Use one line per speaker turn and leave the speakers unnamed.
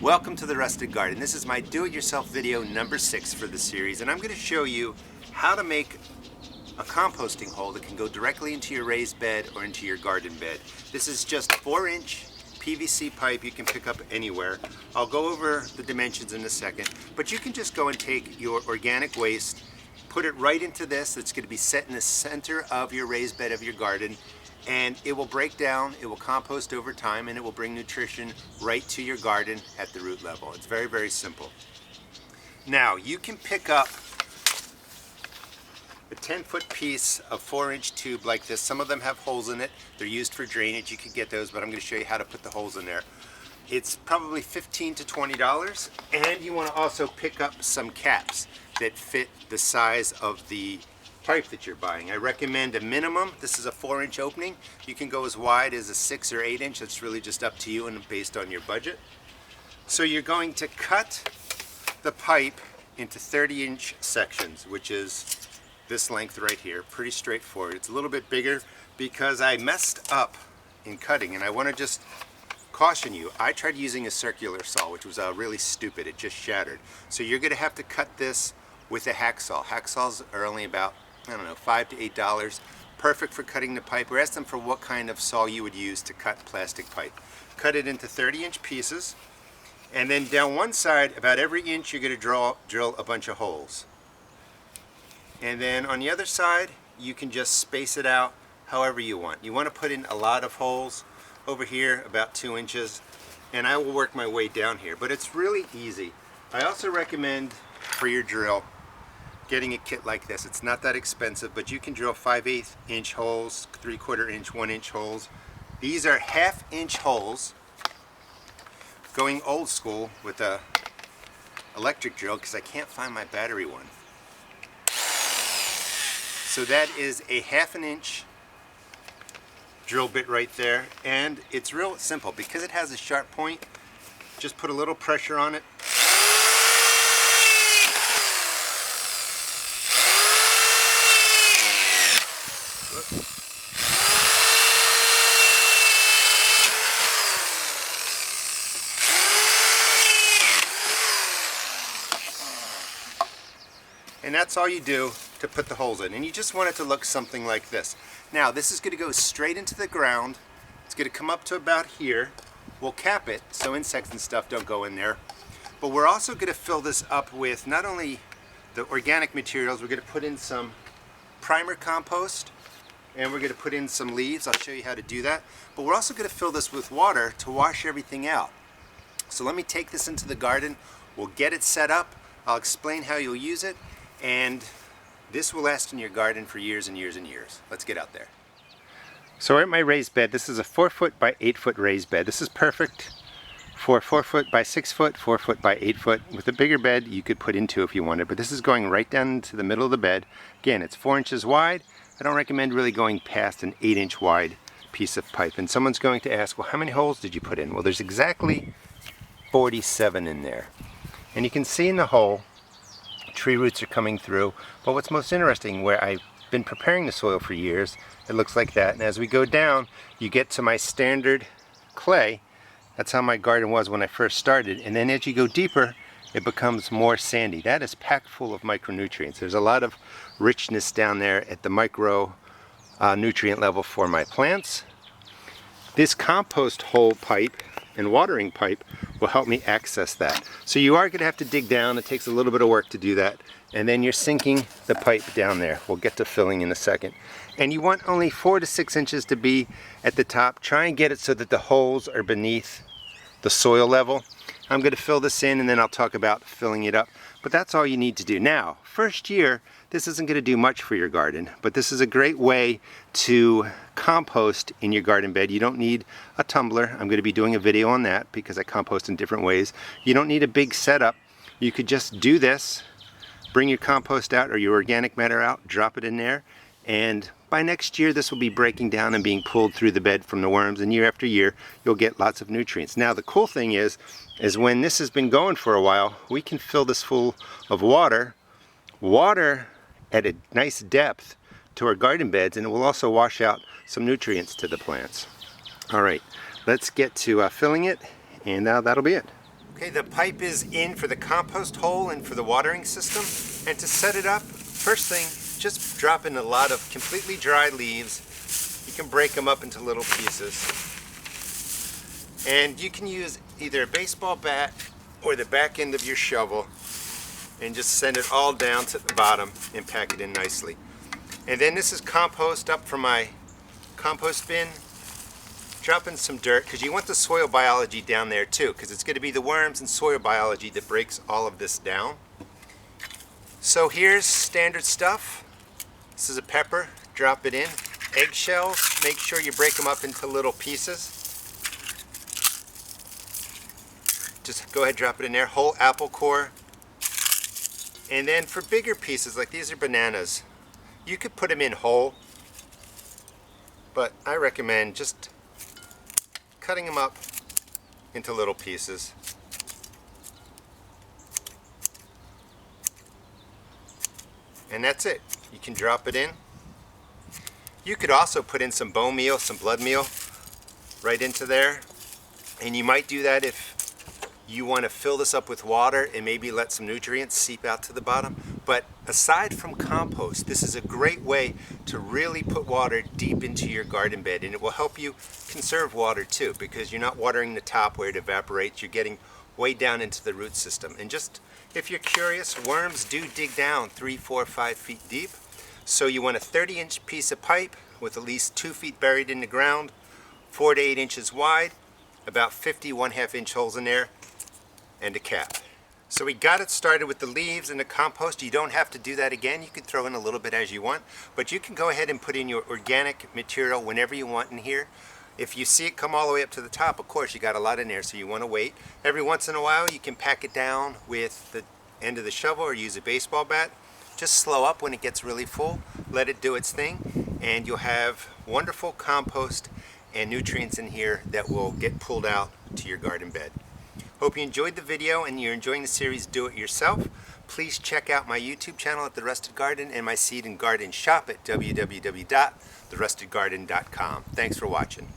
Welcome to the Rustic Garden. This is my do-it-yourself video number 6 for the series, and I'm going to show you how to make a composting hole that can go directly into your raised bed or into your garden bed. This is just 4-inch PVC pipe you can pick up anywhere. I'll go over the dimensions in a second, but you can just go and take your organic waste, put it right into this. It's going to be set in the center of your raised bed of your garden, and it will break down, it will compost over time, and it will bring nutrition right to your garden at the root level. It's very, very simple. Now, you can pick up a 10-foot piece of 4-inch tube like this. Some of them have holes in it. They're used for drainage. You could get those, but I'm going to show you how to put the holes in there. It's probably $15 to $20, and you want to also pick up some caps that fit the size of the pipe that you're buying. I recommend a minimum. This is a 4-inch opening. You can go as wide as a 6 or 8-inch. It's really just up to you and based on your budget. So you're going to cut the pipe into 30-inch sections, which is this length right here. Pretty straightforward. It's a little bit bigger because I messed up in cutting, and I want to just caution you. I tried using a circular saw, which was really stupid. It just shattered. So you're going to have to cut this with a hacksaw. Hacksaws are only about, I don't know, $5 to $8. Perfect for cutting the pipe. Or ask them for what kind of saw you would use to cut plastic pipe. Cut it into 30-inch pieces, and then down one side, about every inch, you're going to drill a bunch of holes. And then on the other side, you can just space it out however you want. You want to put in a lot of holes. Over here, about 2 inches, and I will work my way down here. But it's really easy. I also recommend for your drill getting a kit like this. It's not that expensive, but you can drill 5/8 inch holes, 3/4 inch, 1 inch holes. These are 1/2 inch holes. Going old school with a electric drill because I can't find my battery one. So that is a 1/2 inch drill bit right there, and it's real simple because it has a sharp point. Just put a little pressure on it. And that's all you do to put the holes in, and you just want it to look something like this. Now this is going to go straight into the ground. It's going to come up to about here. We'll cap it so insects and stuff don't go in there, but we're also going to fill this up with not only the organic materials. We're going to put in some primer compost, and we're going to put in some leaves. I'll show you how to do that, but we're also going to fill this with water to wash everything out. So let me take this into the garden. We'll get it set up. I'll explain how you'll use it, and this will last in your garden for years and years and years. Let's get out there. So we're at my raised bed. This is a 4-foot by 8-foot raised bed. This is perfect for 4-foot by 6-foot, 4-foot by 8-foot. With a bigger bed, you could put in 2 if you wanted, but this is going right down into the middle of the bed. Again, it's 4 inches wide. I don't recommend really going past an 8-inch wide piece of pipe. And someone's going to ask, well, how many holes did you put in? Well, there's exactly 47 in there. And you can see in the hole, tree roots are coming through. But what's most interesting, where I've been preparing the soil for years, it looks like that. And as we go down, you get to my standard clay. That's how my garden was when I first started. And then as you go deeper, it becomes more sandy. That is packed full of micronutrients. There's a lot of richness down there at the micro nutrient level for my plants. This compost hole pipe and watering pipe will help me access that. So you are going to have to dig down. It takes a little bit of work to do that. And then you're sinking the pipe down there. We'll get to filling in a second. And you want only 4 to 6 inches to be at the top. Try and get it so that the holes are beneath the soil level. I'm going to fill this in, and then I'll talk about filling it up. But that's all you need to do. Now, first year, this isn't going to do much for your garden, but this is a great way to compost in your garden bed. You don't need a tumbler. I'm going to be doing a video on that because I compost in different ways. You don't need a big setup. You could just do this, bring your compost out or your organic matter out, drop it in there, and by next year this will be breaking down and being pulled through the bed from the worms, and year after year you'll get lots of nutrients. Now the cool thing is when this has been going for a while, we can fill this full of water at a nice depth to our garden beds, and it will also wash out some nutrients to the plants. All right, let's get to filling it, and that'll be it. Okay, the pipe is in for the compost hole and for the watering system. And to set it up, first thing, just drop in a lot of completely dry leaves. You can break them up into little pieces. And you can use either a baseball bat or the back end of your shovel and just send it all down to the bottom and pack it in nicely. And then this is compost up from my compost bin. Drop in some dirt because you want the soil biology down there too, because it's going to be the worms and soil biology that breaks all of this down. So here's standard stuff. This is a pepper. Drop it in. Eggshells, make sure you break them up into little pieces. Just go ahead, drop it in there. Whole apple core. And then for bigger pieces, like these are bananas, you could put them in whole, but I recommend just cutting them up into little pieces. And that's it. You can drop it in. You could also put in some bone meal, some blood meal right into there. And you might do that if you want to fill this up with water and maybe let some nutrients seep out to the bottom. But aside from compost, this is a great way to really put water deep into your garden bed, and it will help you conserve water too, because you're not watering the top where it evaporates, you're getting way down into the root system. And just, if you're curious, worms do dig down 3, 4, 5 feet deep. So you want a 30-inch piece of pipe with at least 2 feet buried in the ground, 4 to 8 inches wide, about 50 1/2-inch holes in there, and a cap. So we got it started with the leaves and the compost. You don't have to do that again. You can throw in a little bit as you want, but you can go ahead and put in your organic material whenever you want in here. If you see it come all the way up to the top, of course you got a lot in there, so you want to wait. Every once in a while you can pack it down with the end of the shovel or use a baseball bat. Just slow up when it gets really full, let it do its thing, and you'll have wonderful compost and nutrients in here that will get pulled out to your garden bed. Hope you enjoyed the video and you're enjoying the series Do It Yourself. Please check out my YouTube channel at The Rusted Garden and my seed and garden shop at www.therustedgarden.com. Thanks for watching.